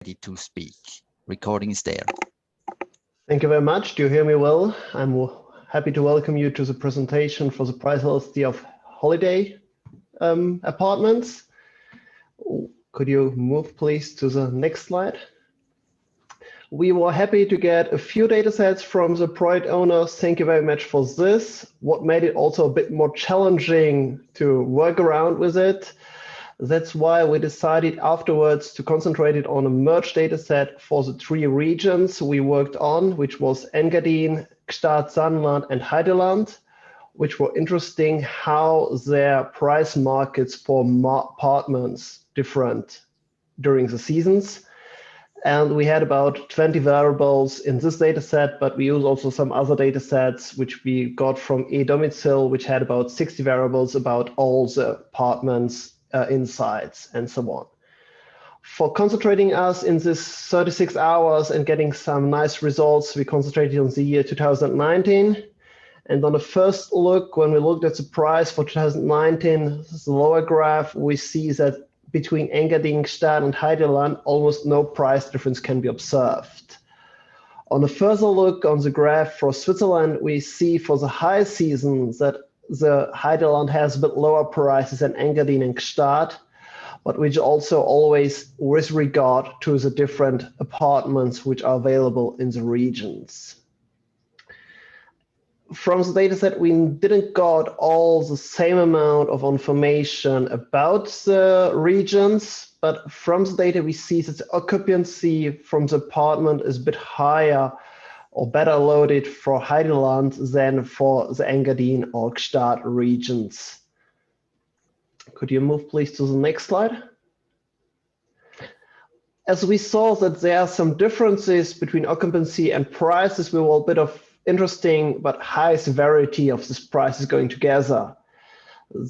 ready to speak. Recording is there. Thank you very much. Do you hear me well? I'm happy to welcome you to the presentation for the price elasticity of holiday apartments. Could you move please to the next slide? We were happy to get a few data sets from the project owners. Thank you very much for this. What made it also a bit more challenging to work around with it. That's why we decided afterwards to concentrate it on a merged data set for the three regions we worked on, which was Engadin, Gstaad, Saarland, and Heideland, which were interesting how their price markets for apartments different during the seasons. And we had about 20 variables in this data set, but we used also some other data sets, which we got from eDomizil, which had about 60 variables about all the apartments, insights, and so on. For concentrating us in this 36 hours and getting some nice results, we concentrated on the year 2019. And on the first look, when we looked at the price for 2019, the lower graph, we see that between Engadin, Gstaad, and Heideland, almost no price difference can be observed. On a further look on the graph for Switzerland, we see for the high seasons that the Heideland has a bit lower prices than Engadin and Gstaad, but which also always with regard to the different apartments which are available in the regions. From the dataset, we didn't got all the same amount of information about the regions, but from the data we see that the occupancy from the apartment is a bit higher or better loaded for Heideland than for the Engadin or Gstaad regions. Could you move please to the next slide? As we saw that there are some differences between occupancy and prices, we were a bit of interesting but high severity of this prices going together.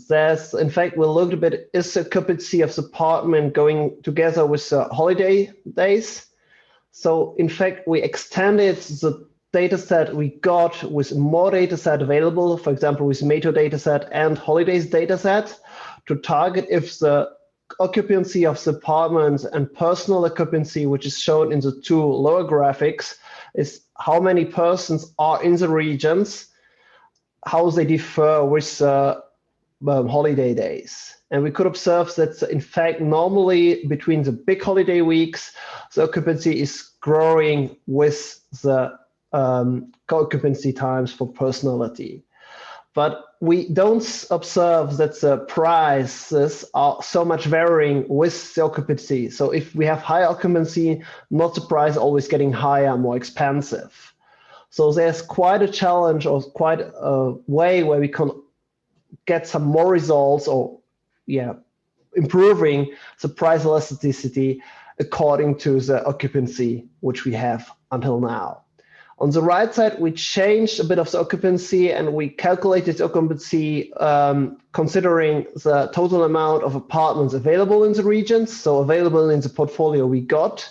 There's, in fact, we looked a bit, is the occupancy of the apartment going together with the holiday days? So in fact, we extended the data set we got with more data set available, for example, with Meto data set and holidays data set, to target if the occupancy of the apartments and personal occupancy, which is shown in the two lower graphics, is how many persons are in the regions, how they differ with holiday days. And we could observe that, in fact, normally between the big holiday weeks, the occupancy is growing with the occupancy times for personality. But we don't observe that the prices are so much varying with the occupancy. So if we have high occupancy, not the price always getting higher, more expensive. So there's quite a challenge or quite a way where we can get some more results or improving the price elasticity according to the occupancy which we have until now. On the right side, we changed a bit of the occupancy and we calculated the occupancy considering the total amount of apartments available in the regions, so available in the portfolio we got.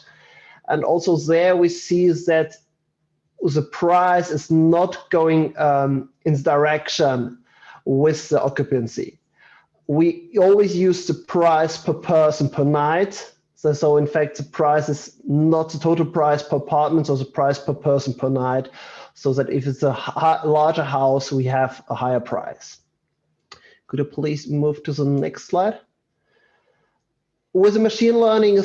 And also there we see that the price is not going in the direction with the occupancy. We always use the price per person per night. So in fact, the price is not the total price per apartment, or the price per person per night, so that if it's a larger house, we have a higher price. Could you please move to the next slide? With the machine learning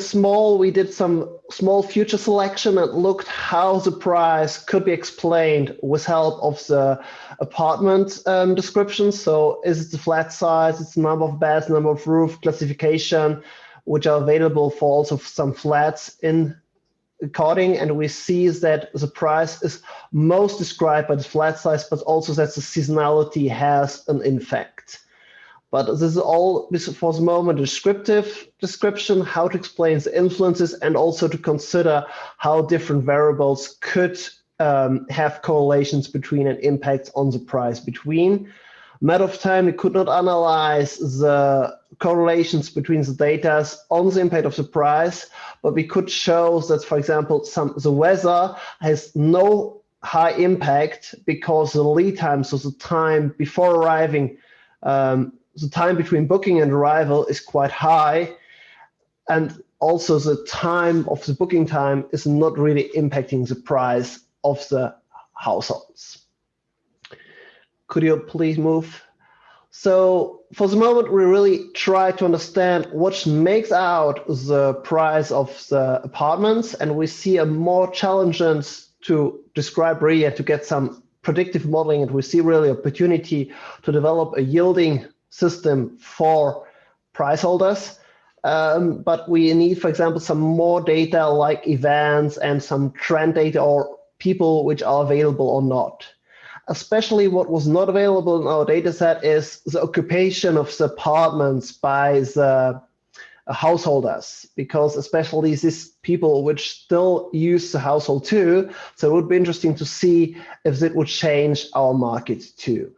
we did some small future selection and looked how the price could be explained with help of the apartment description. So is it the flat size, it's the number of beds, number of roof, classification, which are available for also some flats in according, and we see that the price is most described by the flat size, but also that the seasonality has an effect. But this is all, for the moment, a descriptive description, how to explain the influences and also to consider how different variables could have correlations between and impacts on the price between. Matter of time, we could not analyze the correlations between the data on the impact of the price, but we could show that, for example, the weather has no high impact because the lead time, so the time before arriving, the time between booking and arrival is quite high. And also the time of the booking time is not really impacting the price of the households. Could you please move? So for the moment, we really try to understand what makes out the price of the apartments, and we see a more challenges to describe really and to get some predictive modeling, and we see really opportunity to develop a yielding system for price holders. But we need, for example, some more data like events and some trend data or people which are available or not. Especially what was not available in our data set is the occupation of the apartments by the householders, because especially these people which still use the household too. So it would be interesting to see if it would change our market too.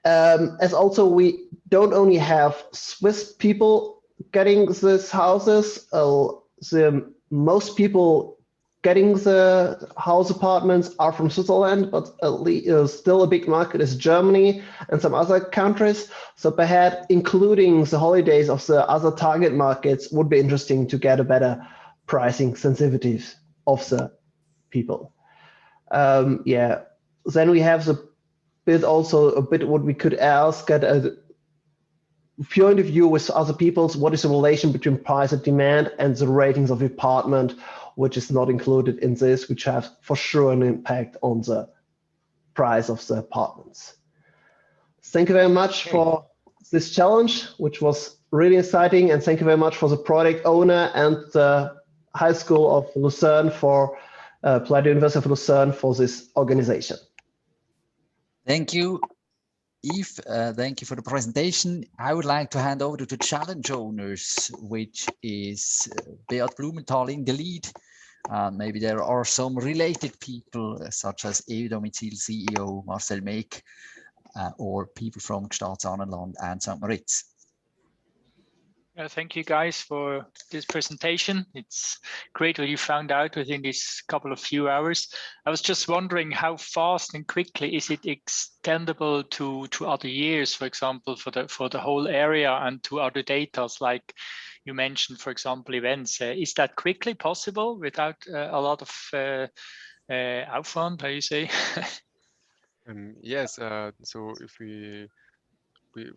As also we don't only have Swiss people getting these houses, the most people getting the house apartments are from Switzerland, but still a big market is Germany and some other countries. So perhaps including the holidays of the other target markets would be interesting to get a better pricing sensitivities of the people. Yeah, then we have the bit also a bit what we could ask at a point of view with other people's, what is the relation between price and demand and the ratings of the apartment, which is not included in this, which have for sure an impact on the price of the apartments. Thank you very much for this challenge, which was really exciting. And thank you very much for the product owner and the High School of Lucerne for Palladium University of Lucerne for this organization. Thank you, Yves. Thank you for the presentation. I would like to hand over to the challenge owners, which is Beat Blumenthal in the lead. Maybe there are some related people, such as EU-Domizil CEO Marcel Meek, or people from Staatsanwaltsland and St. Moritz. Thank you guys for this presentation. It's great what you found out within this couple of few hours. I was just wondering how fast and quickly is it extendable to other years, for example, for the whole area and to other data, like you mentioned, for example, events. Is that quickly possible without a lot of Aufwand, how you say? Yes, so if we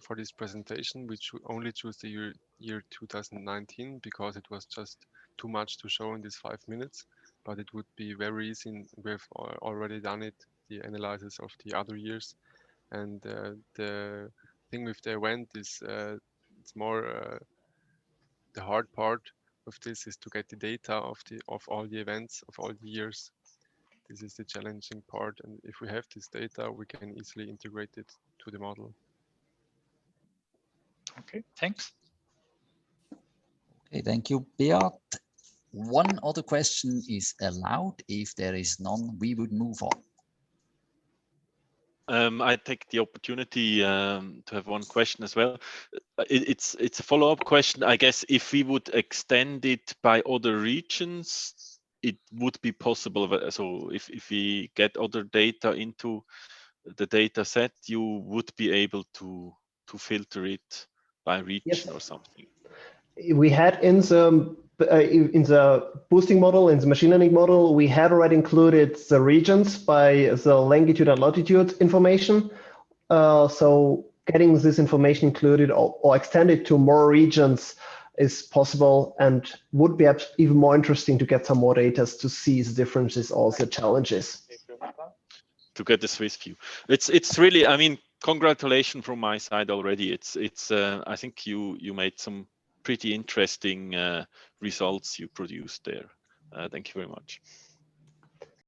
for this presentation, we only choose the year 2019 because it was just too much to show in these 5 minutes, but it would be very easy. We've already done it, the analysis of the other years. And the thing with the event is it's more the hard part of this is to get the data of all the events of all the years. This is the challenging part, and if we have this data, we can easily integrate it to the model. Okay, thanks. Okay, thank you, Beat. One other question is allowed. If there is none, we would move on. I take the opportunity to have one question as well. It's a follow-up question. I guess if we would extend it by other regions, it would be possible. So if we get other data into the data set, you would be able to filter it by region. Yes. Or something. We had in the boosting model, in the machine learning model, we had already included the regions by the longitude and latitude information. So getting this information included or extended to more regions is possible and would be even more interesting to get some more data to see the differences or the challenges. To get the Swiss view. It's really, I mean, congratulations from my side already. I think you made some pretty interesting results you produced there. Thank you very much.